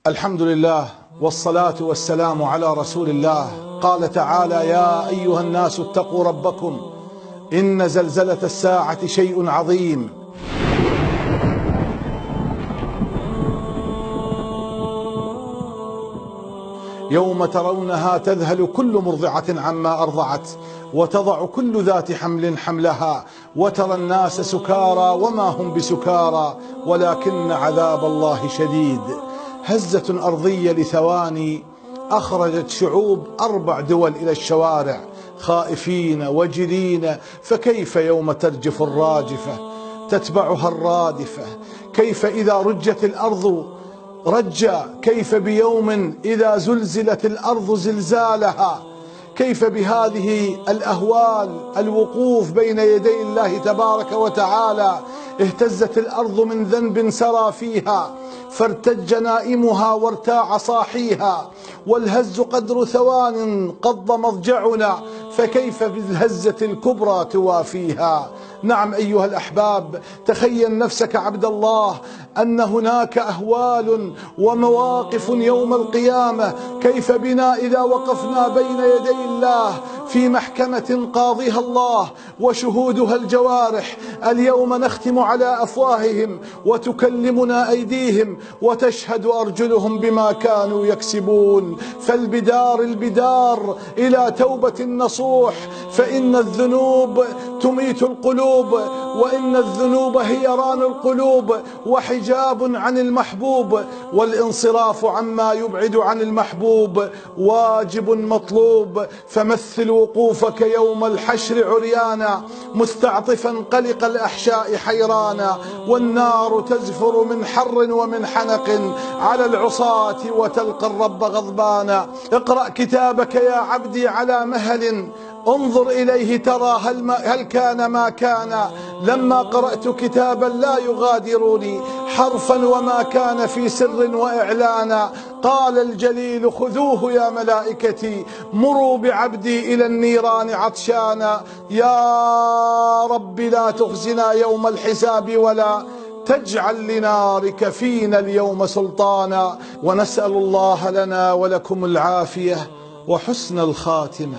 الحمد لله والصلاة والسلام على رسول الله. قال تعالى: يا أيها الناس اتقوا ربكم إن زلزلة الساعة شيء عظيم. يوم ترونها تذهل كل مرضعة عما أرضعت وتضع كل ذات حمل حملها وترى الناس سكارى وما هم بسكارى ولكن عذاب الله شديد. هزة أرضية لثواني أخرجت شعوب 4 دول إلى الشوارع خائفين وجلين، فكيف يوم ترجف الراجفة تتبعها الرادفة؟ كيف إذا رجت الأرض رجا؟ كيف بيوم إذا زلزلت الأرض زلزالها؟ كيف بهذه الأهوال الوقوف بين يدي الله تبارك وتعالى؟ اهتزت الأرض من ذنب سرى فيها فارتج نائمها وارتاع صاحيها، والهز قدر ثوان قض مضجعنا، فكيف بالهزة الكبرى توافيها؟ نعم أيها الأحباب، تخيل نفسك عبد الله أن هناك أهوال ومواقف يوم القيامة. كيف بنا إذا وقفنا بين يدي الله في محكمة قاضيها الله وشهودها الجوارح؟ اليوم نختم على أفواههم وتكلمنا أيديهم وتشهد أرجلهم بما كانوا يكسبون. البدار إلى توبة نصوح، فإن الذنوب تميت القلوب، وإن الذنوب هي ران القلوب وحجاب عن المحبوب، والانصراف عما يبعد عن المحبوب واجب مطلوب. فمثل وقوفك يوم الحشر عريانا مستعطفا قلق الأحشاء حيرانا، والنار تزفر من حر ومن حنق على العصاة وتلقى الرب غضبانا. اقرأ كتابك يا عبدي على مهل، انظر إليه ترى هل كان ما كان. لما قرأت كتابا لا يغادرني حرفا وما كان في سر وإعلانا. قال الجليل: خذوه يا ملائكتي مروا بعبدي إلى النيران عطشانا. يا رب لا تخزنا يوم الحساب ولا تجعل لنارك فينا اليوم سلطانا. ونسأل الله لنا ولكم العافية وحسن الخاتمة.